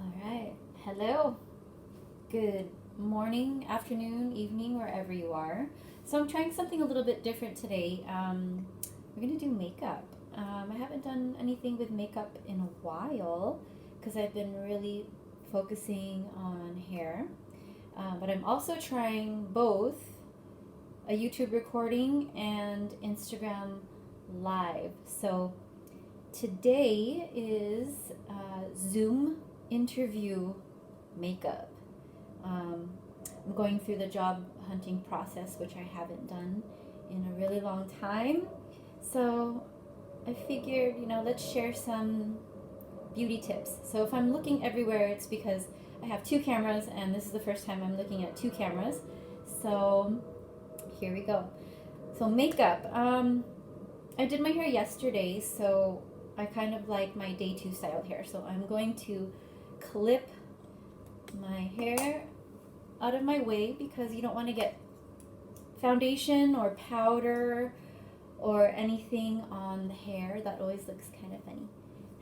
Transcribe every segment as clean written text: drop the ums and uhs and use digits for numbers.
All right. Hello. Good morning, afternoon, evening, wherever you are. So I'm trying something a little bit different today. We're gonna do makeup. I haven't done anything with makeup in a while because I've been really focusing on hair. But I'm also trying both a YouTube recording and Instagram live. So today is Zoom interview makeup. Um, I'm going through the job hunting process, which I haven't done in a really long time. So I figured, let's share some beauty tips. So if I'm looking everywhere, it's because I have two cameras, and this is the first time I'm looking at two cameras. So here we go. So makeup. I did my hair yesterday, so I kind of like my day two styled hair. So I'm going to clip my hair out of my way because you don't want to get foundation or powder or anything on the hair. That always looks kind of funny.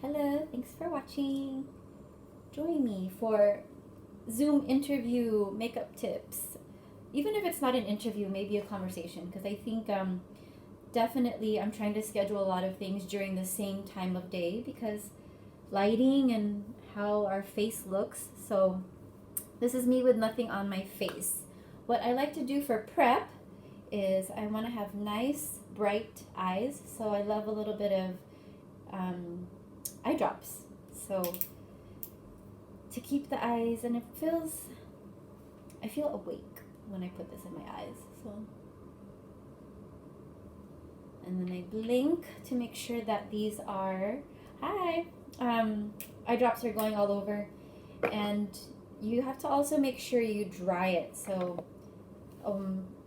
Hello, thanks for watching. Join me for Zoom interview makeup tips. Even if it's not an interview, maybe a conversation, because I think definitely I'm trying to schedule a lot of things during the same time of day because lighting and how our face looks. So this is me with nothing on my face. What I like to do for prep is I want to have nice bright eyes, so I love a little bit of eye drops, so to keep the eyes, and I feel awake when I put this in my eyes. So, and then I blink to make sure that these are eye drops are going all over. And you have to also make sure you dry it. So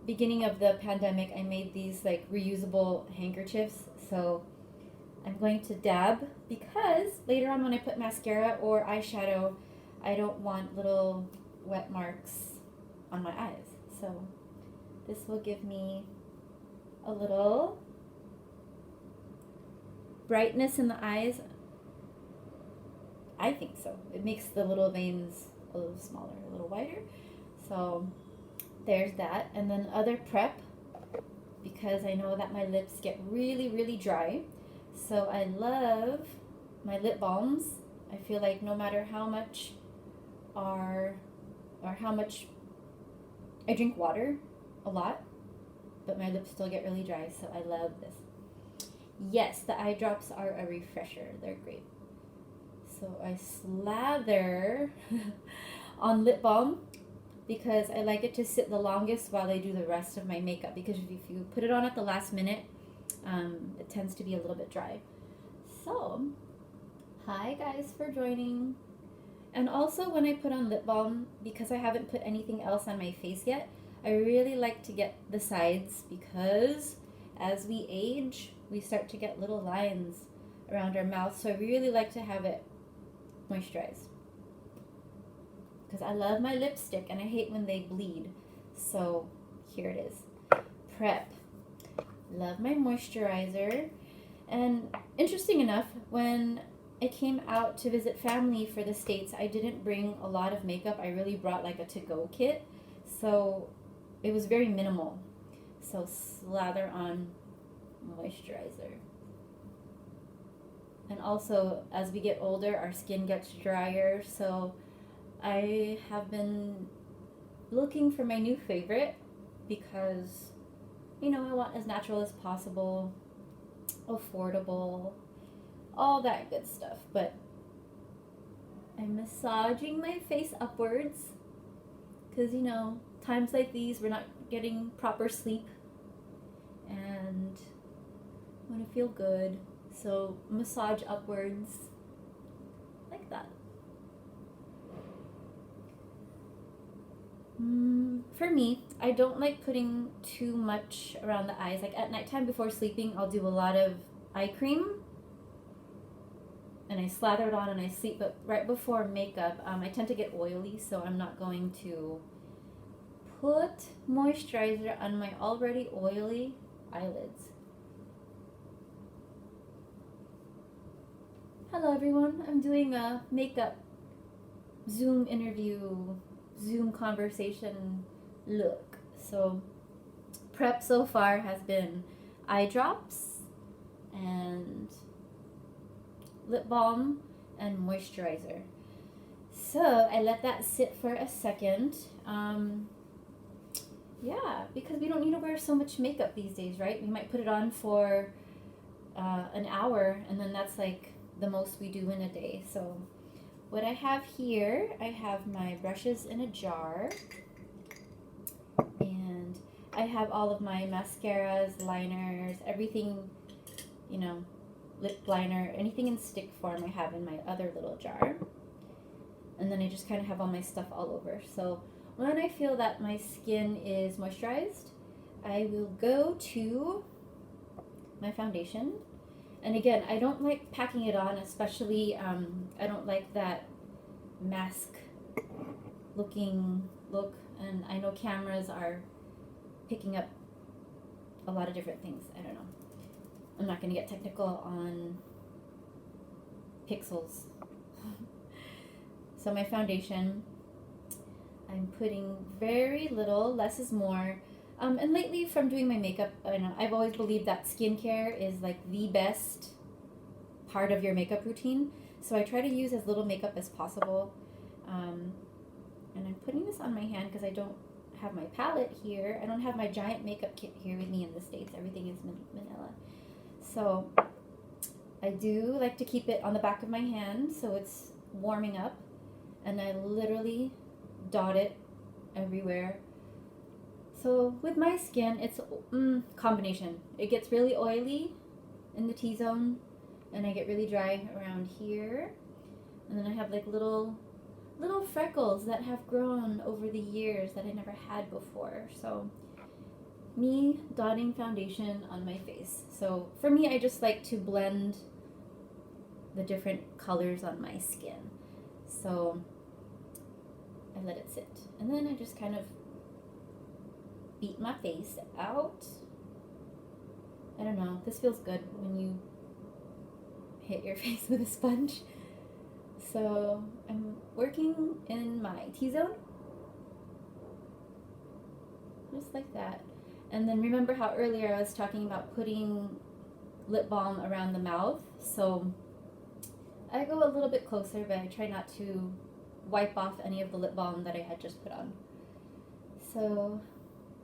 beginning of the pandemic, I made these like reusable handkerchiefs. So I'm going to dab because later on when I put mascara or eyeshadow, I don't want little wet marks on my eyes. So this will give me a little brightness in the eyes. I think so. It makes the little veins a little smaller, a little wider. So there's that. And then other prep, because I know that my lips get really, really dry. So I love my lip balms. I feel like no matter how much how much I drink water a lot, but my lips still get really dry. So I love this. Yes, the eye drops are a refresher. They're great. So I slather on lip balm because I like it to sit the longest while I do the rest of my makeup, because if you put it on at the last minute, it tends to be a little bit dry. So, hi guys for joining. And also when I put on lip balm, because I haven't put anything else on my face yet, I really like to get the sides, because as we age, we start to get little lines around our mouth. So I really like to have it moisturized because I love my lipstick and I hate when they bleed. So here it is. Prep. Love my moisturizer. And interesting enough, when I came out to visit family for the States, I didn't bring a lot of makeup. I really brought like a to-go kit. So it was very minimal. So slather on moisturizer. And also, as we get older, our skin gets drier. So I have been looking for my new favorite because, I want as natural as possible, affordable, all that good stuff. But I'm massaging my face upwards because, times like these, we're not getting proper sleep and want to feel good. So massage upwards like that. For me, I don't like putting too much around the eyes. Like at nighttime before sleeping, I'll do a lot of eye cream and I slather it on and I sleep. But right before makeup, I tend to get oily, so I'm not going to put moisturizer on my already oily eyelids. Hello everyone, I'm doing a makeup Zoom interview, Zoom conversation look. So prep so far has been eye drops and lip balm and moisturizer. So I let that sit for a second. Yeah, because we don't need to wear so much makeup these days, right? We might put it on for an hour, and then that's like the most we do in a day. So what I have here, I have my brushes in a jar, and I have all of my mascaras, liners, everything, you know, lip liner, anything in stick form I have in my other little jar. And then I just kind of have all my stuff all over. So when I feel that my skin is moisturized, I will go to my foundation. And again, I don't like packing it on, especially I don't like that mask looking look. And I know cameras are picking up a lot of different things. I don't know. I'm not going to get technical on pixels. So my foundation, I'm putting very little, less is more. And lately from doing my makeup, I know I've always believed that skincare is like the best part of your makeup routine. So I try to use as little makeup as possible. And I'm putting this on my hand because I don't have my palette here. I don't have my giant makeup kit here with me in the States. Everything is manila. So I do like to keep it on the back of my hand so it's warming up. And I literally dot it everywhere. So with my skin, it's combination. It gets really oily in the T-zone, and I get really dry around here. And then I have like little freckles that have grown over the years that I never had before. So me dotting foundation on my face. So for me, I just like to blend the different colors on my skin. So I let it sit. And then I just kind of beat my face out. I don't know. This feels good when you hit your face with a sponge. So I'm working in my T-zone. Just like that. And then remember how earlier I was talking about putting lip balm around the mouth. So I go a little bit closer, but I try not to wipe off any of the lip balm that I had just put on. So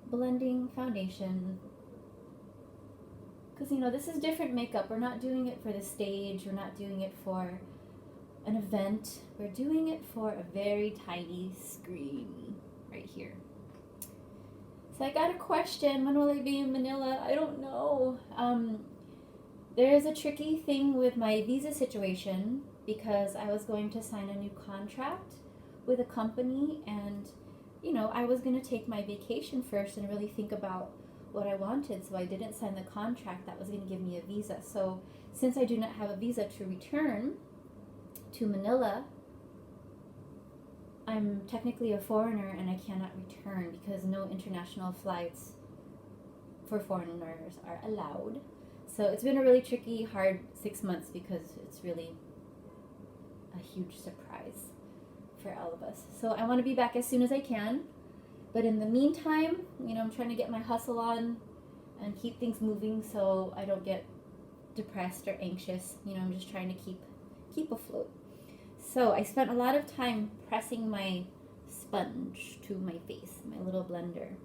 blending foundation, because this is different makeup. We're not doing it for the stage, we're not doing it for an event, we're doing it for a very tiny screen right here. So I got a question, when will I be in Manila? I don't know. There is a tricky thing with my visa situation because I was going to sign a new contract with a company, and I was going to take my vacation first and really think about what I wanted, so I didn't sign the contract that was going to give me a visa. So since I do not have a visa to return to Manila, I'm technically a foreigner and I cannot return because no international flights for foreigners are allowed. So it's been a really tricky, hard 6 months because it's really a huge surprise for all of us. So I want to be back as soon as I can. But in the meantime, I'm trying to get my hustle on and keep things moving so I don't get depressed or anxious. I'm just trying to keep afloat. So I spent a lot of time pressing my sponge to my face, my little blender.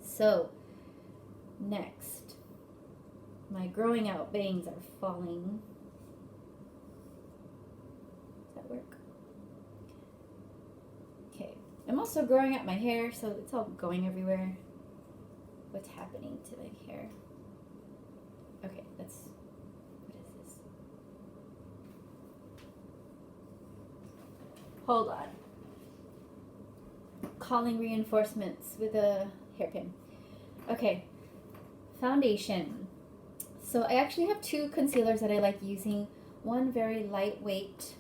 So next, my growing out bangs are falling. Does that work? Okay. I'm also growing out my hair, so it's all going everywhere. What's happening to my hair? Okay, what is this? Hold on. Calling reinforcements with a hairpin. Okay, foundation. So I actually have two concealers that I like using. One very lightweight,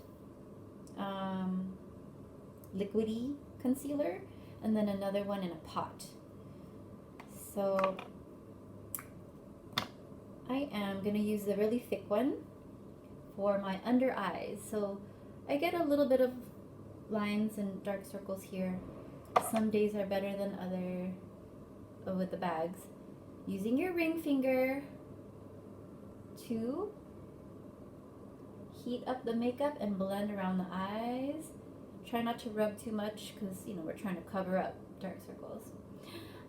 liquidy concealer, and then another one in a pot. So I am going to use the really thick one for my under eyes. So I get a little bit of lines and dark circles here. Some days are better than other with the bags. Using your ring finger to heat up the makeup and blend around the eyes. Try not to rub too much because, you know, we're trying to cover up dark circles.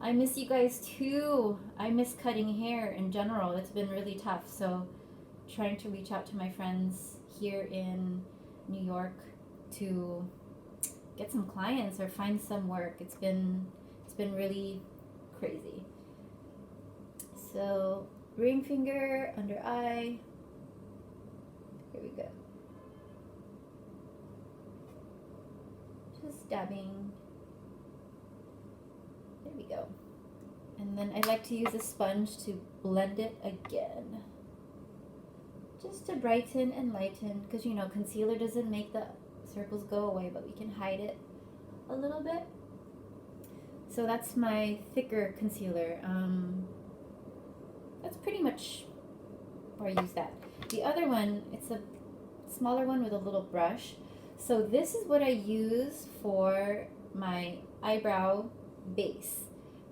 I miss you guys too. I miss cutting hair in general. It's been really tough. So trying to reach out to my friends here in New York to get some clients or find some work. It's been really crazy. So ring finger, under eye. Here we go. Just dabbing. There we go. And then I like to use a sponge to blend it again. Just to brighten and lighten, because you know, concealer doesn't make the circles go away, but we can hide it a little bit. So that's my thicker concealer. That's pretty much where I use that. The other one, it's a smaller one with a little brush. So this is what I use for my eyebrow base.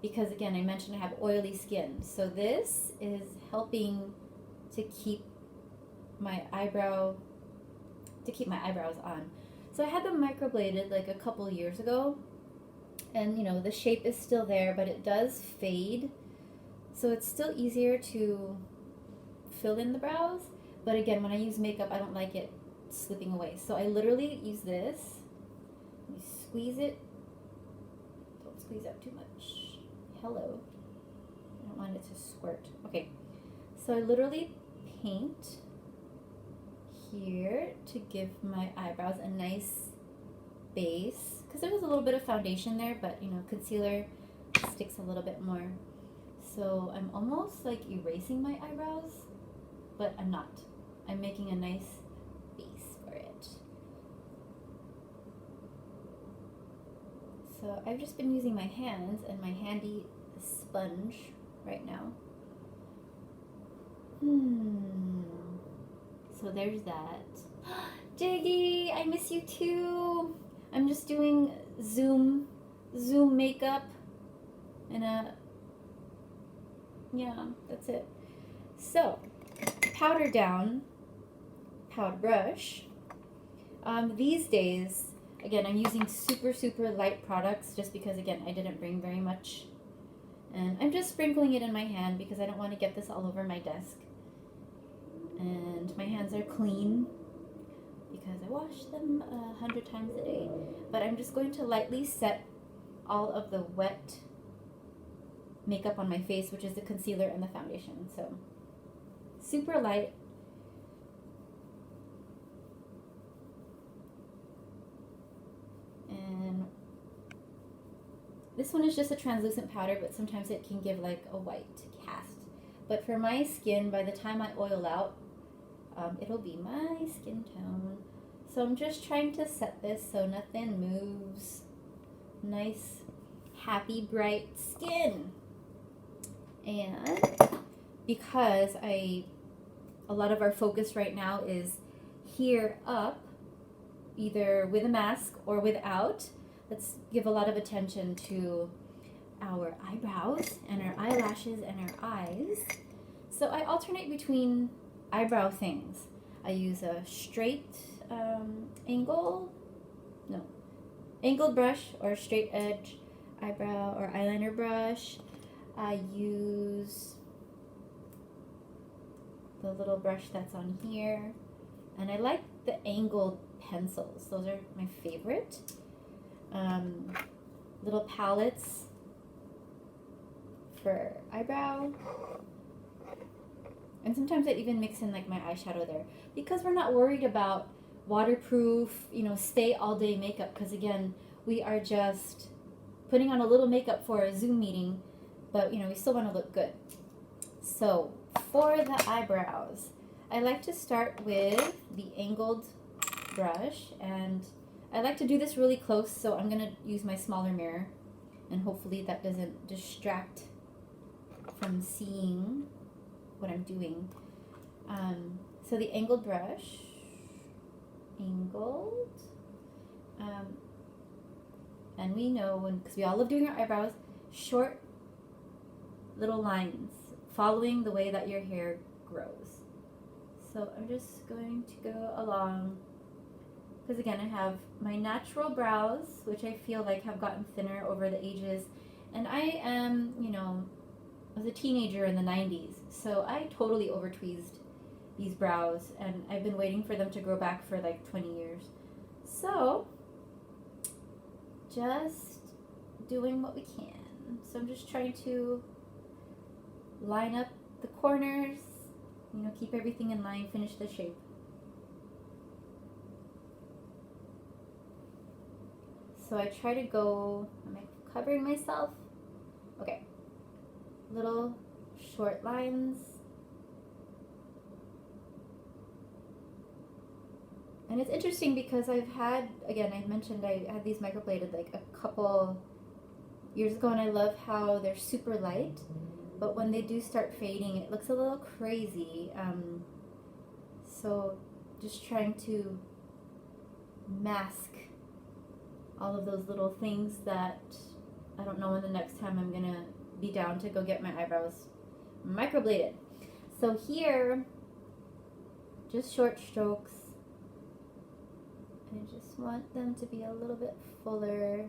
Because again, I mentioned I have oily skin. So this is helping to keep my eyebrows on. So I had them microbladed like a couple years ago. And you know, the shape is still there, but it does fade. So it's still easier to fill in the brows. But again, when I use makeup, I don't like it slipping away. So I literally use this. You squeeze it. Don't squeeze out too much. Hello. I don't want it to squirt. Okay. So I literally paint here to give my eyebrows a nice base. Because there was a little bit of foundation there, but you know, concealer sticks a little bit more. So I'm almost like erasing my eyebrows, but I'm not. I'm making a nice base for it. So I've just been using my hands and my handy sponge right now. So there's that. Jiggy, I miss you too. I'm just doing Zoom makeup and yeah, that's it. So, powder down, powder brush. These days, again, I'm using super light products just because, again, I didn't bring very much. And I'm just sprinkling it in my hand because I don't want to get this all over my desk. And my hands are clean because I wash them 100 times a day. But I'm just going to lightly set all of the wet makeup on my face, which is the concealer and the foundation. So super light. And this one is just a translucent powder, but sometimes it can give like a white cast. But for my skin, by the time I oil out, it'll be my skin tone. So I'm just trying to set this so nothing moves. Nice, happy, bright skin. And because a lot of our focus right now is here up, either with a mask or without, let's give a lot of attention to our eyebrows and our eyelashes and our eyes. So I alternate between eyebrow things. I use a straight angled brush or straight edge eyebrow or eyeliner brush. I use the little brush that's on here, and I like the angled pencils. Those are my favorite. Little palettes for eyebrow, and sometimes I even mix in like my eyeshadow there because we're not worried about waterproof, you know, stay all day makeup, because again, we are just putting on a little makeup for a Zoom meeting, but you know, we still want to look good. So for the eyebrows, I like to start with the angled brush, and I like to do this really close, so I'm going to use my smaller mirror, and hopefully that doesn't distract from seeing what I'm doing. So the angled brush, angled, And we know because we all love doing our eyebrows, short little lines following the way that your hair grows. So I'm just going to go along, because again, I have my natural brows, which I feel like have gotten thinner over the ages. And I am, I was a teenager in the 90s, so I totally over tweezed these brows, and I've been waiting for them to grow back for like 20 years. So, just doing what we can. So I'm just trying to line up the corners, keep everything in line, finish the shape. So I try to go, am I covering myself? Okay. Little short lines. And it's interesting because I've had, again, I mentioned I had these microbladed like a couple years ago, and I love how they're super light, but when they do start fading, it looks a little crazy. So just trying to mask all of those little things that I don't know when the next time I'm gonna be down to go get my eyebrows microbladed. So here, just short strokes. I just want them to be a little bit fuller,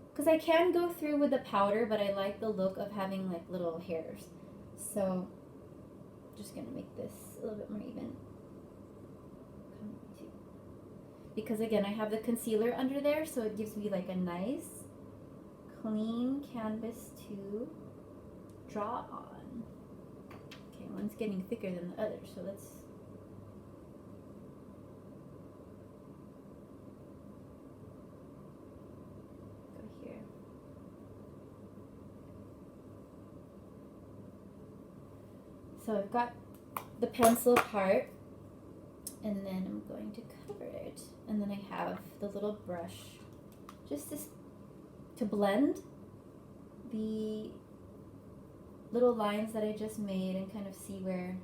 because I can go through with the powder, but I like the look of having like little hairs. So just gonna make this a little bit more even, because again, I have the concealer under there, so it gives me like a nice clean canvas to draw on. Okay, one's getting thicker than the other, so let's go here. So I've got the pencil part, and then I'm going to cover it, and then I have the little brush just to blend the little lines that I just made and kind of see where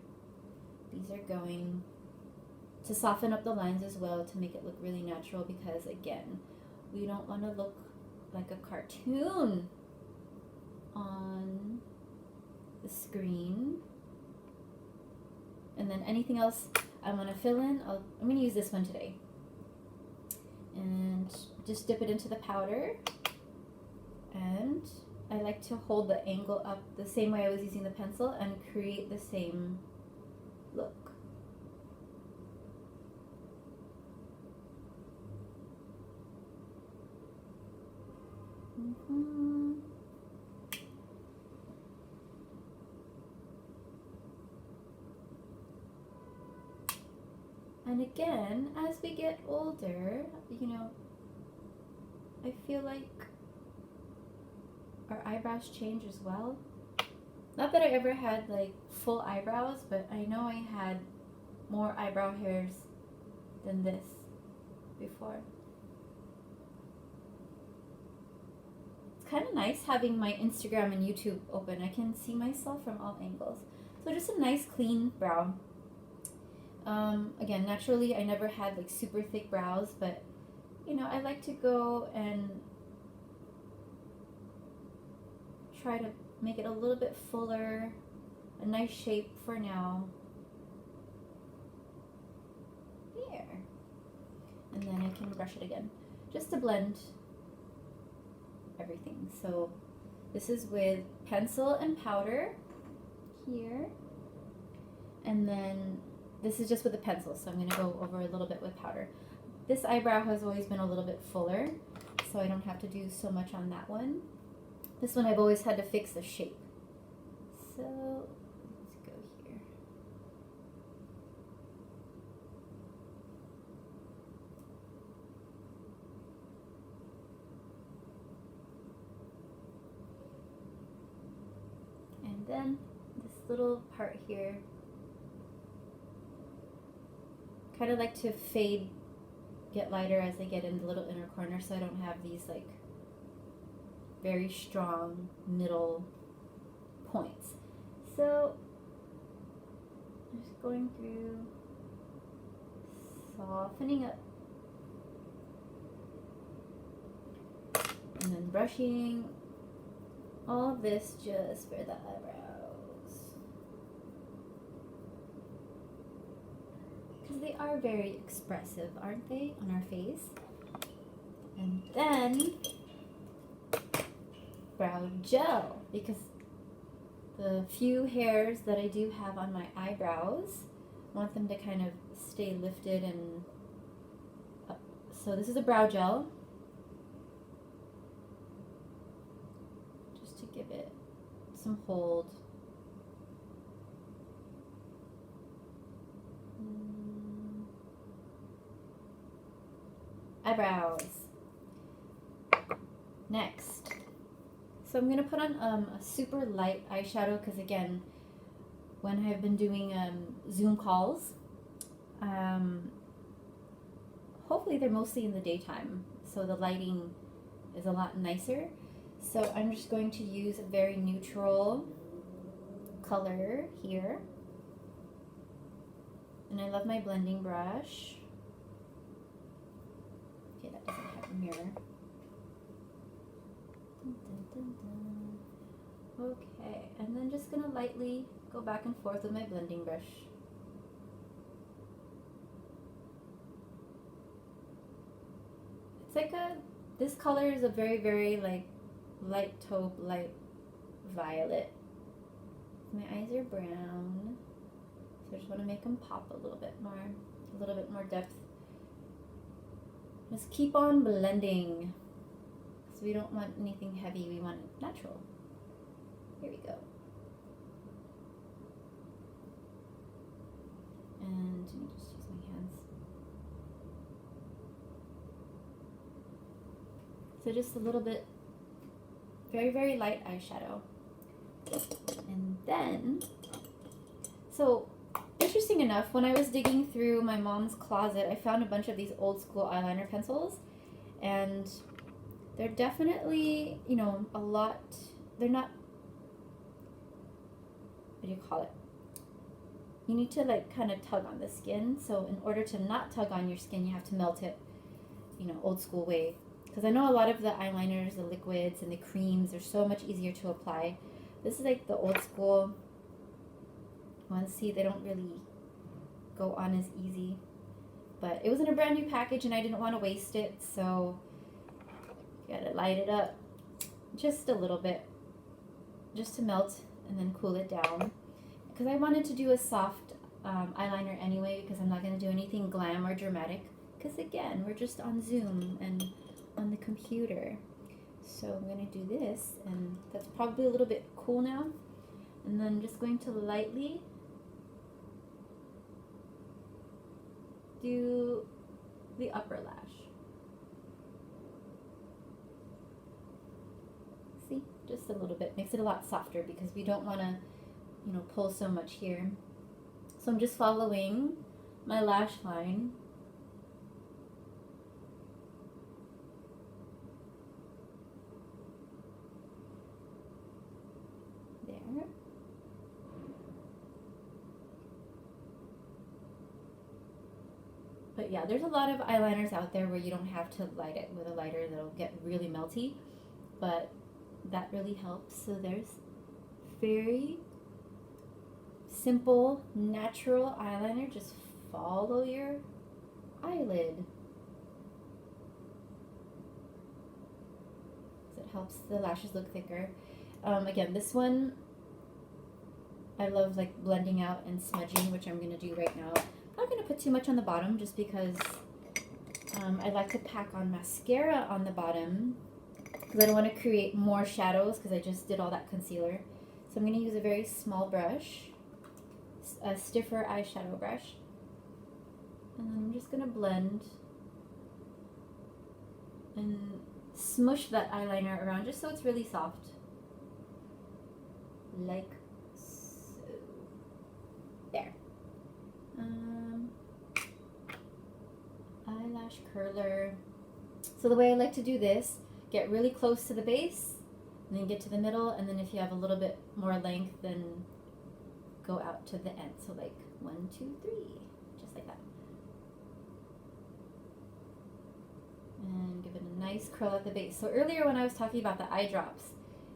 these are going, to soften up the lines as well, to make it look really natural, because again, we don't want to look like a cartoon on the screen. And then anything else I want to fill in, I'm going to use this one today. And just dip it into the powder. And I like to hold the angle up the same way I was using the pencil and create the same look. And again, as we get older, I feel like our eyebrows change as well. Not that I ever had like full eyebrows, but I know I had more eyebrow hairs than this before. It's kind of nice having my Instagram and YouTube open. I can see myself from all angles. So just a nice clean brow. Again, naturally, I never had like super thick brows, but I like to go and try to make it a little bit fuller, a nice shape for now. There. And then I can brush it again, just to blend everything. So this is with pencil and powder here, and then this is just with a pencil, so I'm going to go over a little bit with powder. This eyebrow has always been a little bit fuller, so I don't have to do so much on that one. This one I've always had to fix the shape. So let's go here. And then this little part here, kind of like to fade, get lighter as I get in the little inner corner, so I don't have these like very strong middle points. So just going through, softening up And brushing all of this just for the eyebrows. Because they are very expressive, aren't they, on our face? And then brow gel, because the few hairs that I do have on my eyebrows, I want them to kind of stay lifted and up. So this is a brow gel, just to give it some hold. Eyebrows. Next. So I'm going to put on a super light eyeshadow because, again, when I've been doing Zoom calls, hopefully they're mostly in the daytime, so the lighting is a lot nicer. So I'm just going to use a very neutral color here. And I love my blending brush. Okay, that doesn't have a mirror. Okay, and then just gonna lightly go back and forth with my blending brush. It's like this color is a very, very like light taupe, light violet. My eyes are brown, so I just want to make them pop a little bit more depth. Just keep on blending. So we don't want anything heavy, we want it natural. Here we go. And let me just use my hands. So just a little bit, very, very light eyeshadow. And then, so interesting enough, when I was digging through my mom's closet, I found a bunch of these old school eyeliner pencils, and they're definitely, you know, a lot, they're not, what do you call it? You need to like kind of tug on the skin. So in order to not tug on your skin, you have to melt it, you know, old school way. Because I know a lot of the eyeliners, the liquids and the creams are so much easier to apply. This is like the old school ones. See, they don't really go on as easy. But it was in a brand new package and I didn't want to waste it, so you gotta light it up just a little bit, just to melt and then cool it down. Because I wanted to do a soft eyeliner anyway, because I'm not going to do anything glam or dramatic. Because again, we're just on Zoom and on the computer. So I'm going to do this, and that's probably a little bit cool now. And then I'm just going to lightly do the upper lash. See, just a little bit. Makes it a lot softer because we don't want to, you know, pull so much here. So I'm just following my lash line. There. But yeah, there's a lot of eyeliners out there where you don't have to light it with a lighter that'll get really melty, but that really helps. So there's very simple, natural eyeliner. Just follow your eyelid. So it helps the lashes look thicker. Again, this one, I love like blending out and smudging, which I'm going to do right now. I'm not going to put too much on the bottom just because I like to pack on mascara on the bottom because I don't want to create more shadows because I just did all that concealer. So I'm going to use a very small brush, a stiffer eyeshadow brush, and then I'm just going to blend and smush that eyeliner around just so it's really soft, like so. There. Eyelash curler. So the way I like to do this, get really close to the base, and then get to the middle, and then if you have a little bit more length, then go out to the end. So like 1, 2, 3, just like that. And give it a nice curl at the base. So earlier when I was talking about the eye drops,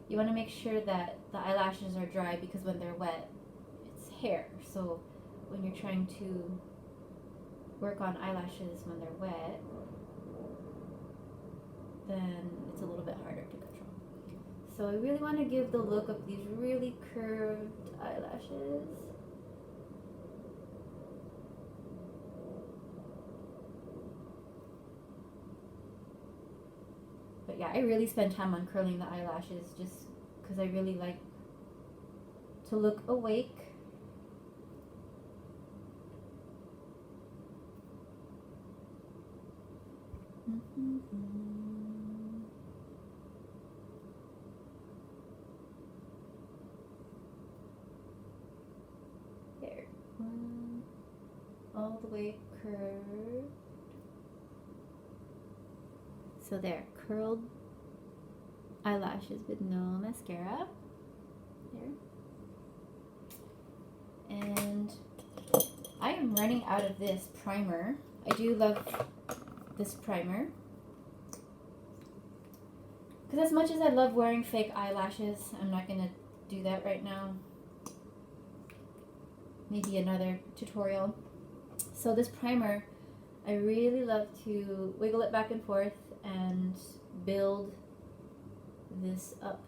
you want to make sure that the eyelashes are dry because when they're wet, it's hair. So when you're trying to work on eyelashes when they're wet, then it's a little bit harder to control. So I really want to give the look of these really curved eyelashes. But yeah, I really spend time on curling the eyelashes just because I really like to look awake. There. All the way curved. So there, curled eyelashes with no mascara. There. And I am running out of this primer. I do love this primer. Because as much as I love wearing fake eyelashes, I'm not going to do that right now. Maybe another tutorial. So this primer, I really love to wiggle it back and forth and build this up.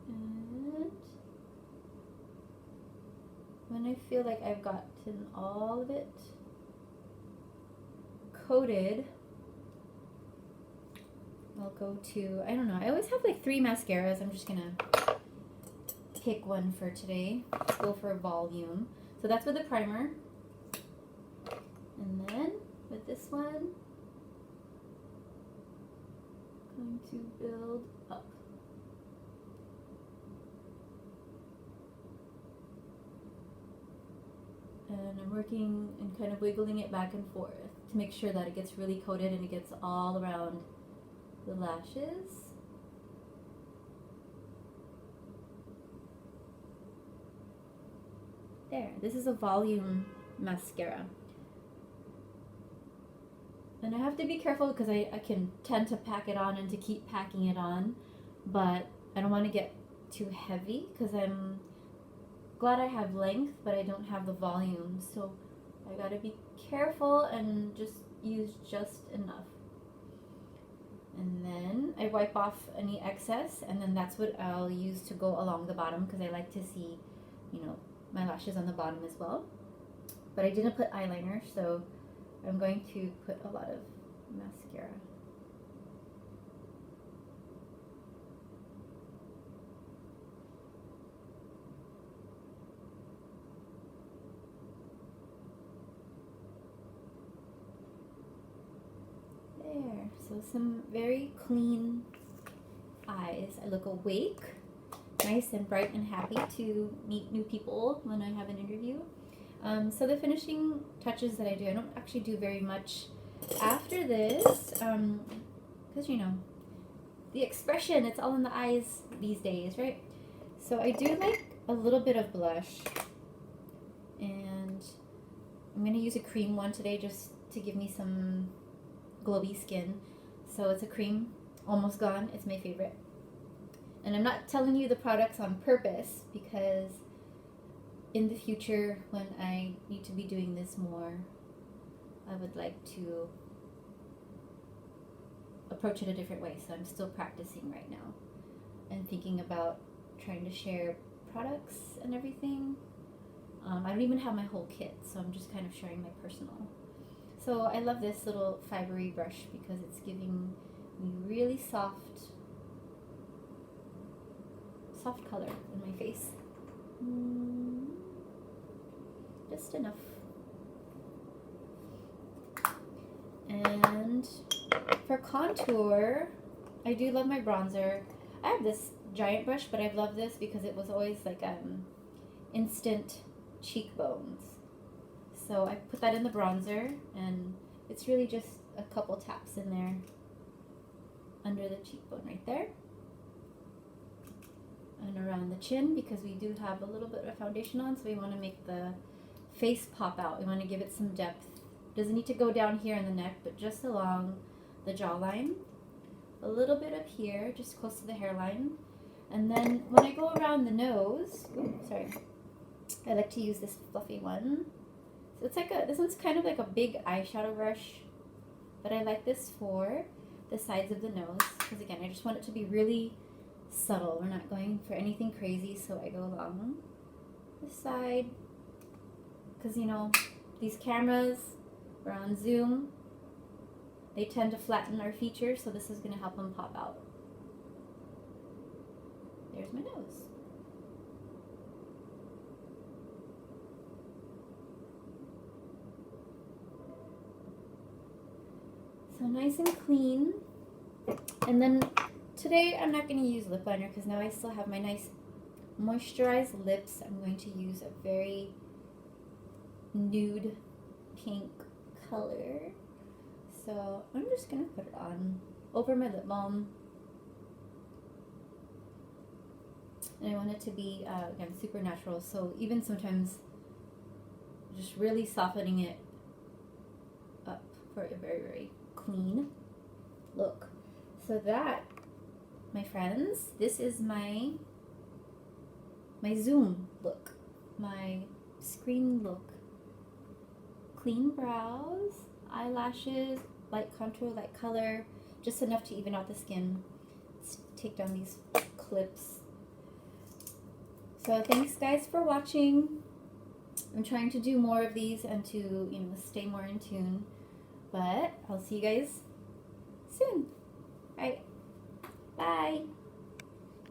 And when I feel like I've gotten all of it coated, I'll go to, I don't know, I always have like 3 mascaras. I'm just gonna pick one for today. Let's go for volume. So that's with the primer. And then with this one, I'm going to build up. And I'm working and kind of wiggling it back and forth to make sure that it gets really coated and it gets all around the lashes. There, this is a volume mascara. And I have to be careful because I can tend to pack it on and to keep packing it on, but I don't want to get too heavy because I'm glad I have length, but I don't have the volume. So I gotta be careful and just use just enough. And then I wipe off any excess, and then that's what I'll use to go along the bottom because I like to see, you know, my lashes on the bottom as well. But I didn't put eyeliner, so I'm going to put a lot of mascara. There, so some very clean eyes. I look awake, nice and bright and happy to meet new people when I have an interview. So the finishing touches that I do, I don't actually do very much after this, because you know, the expression, it's all in the eyes these days, right? So I do like a little bit of blush, and I'm going to use a cream one today just to give me some glowy skin. So it's a cream, Almost Gone. It's my favorite. And I'm not telling you the products on purpose because in the future when I need to be doing this more, I would like to approach it a different way. So I'm still practicing right now and thinking about trying to share products and everything. I don't even have my whole kit, so I'm just kind of sharing my personal. So I love this little fibery brush because it's giving me really soft color in my face. Just enough. And for contour, I do love my bronzer. I have this giant brush, but I've loved this because it was always like instant cheekbones. So I put that in the bronzer, and it's really just a couple taps in there under the cheekbone right there. And and around the chin because we do have a little bit of foundation on, so we want to make the face pop out. We want to give it some depth. Doesn't need to go down here in the neck, but just along the jawline. A little bit up here, just close to the hairline. And then when I go around the nose, I like to use this fluffy one. So it's like this one's kind of like a big eyeshadow brush, but I like this for the sides of the nose because again, I just want it to be really subtle. We're not going for anything crazy, so I go along the side because you know these cameras, we're on Zoom, they tend to flatten our features, so this is going to help them pop out. There's my nose. So nice and clean. And then today I'm not going to use lip liner because now I still have my nice moisturized lips. I'm going to use a very nude pink color. So I'm just going to put it on over my lip balm. And I want it to be, again, super natural. So even sometimes just really softening it up for a very, very clean look. So that, my friends, this is my Zoom look, my screen look. Clean brows, eyelashes, light contour, light color, just enough to even out the skin. Let's take down these clips. So thanks guys for watching. I'm trying to do more of these and to, stay more in tune. But I'll see you guys soon. All right. Bye.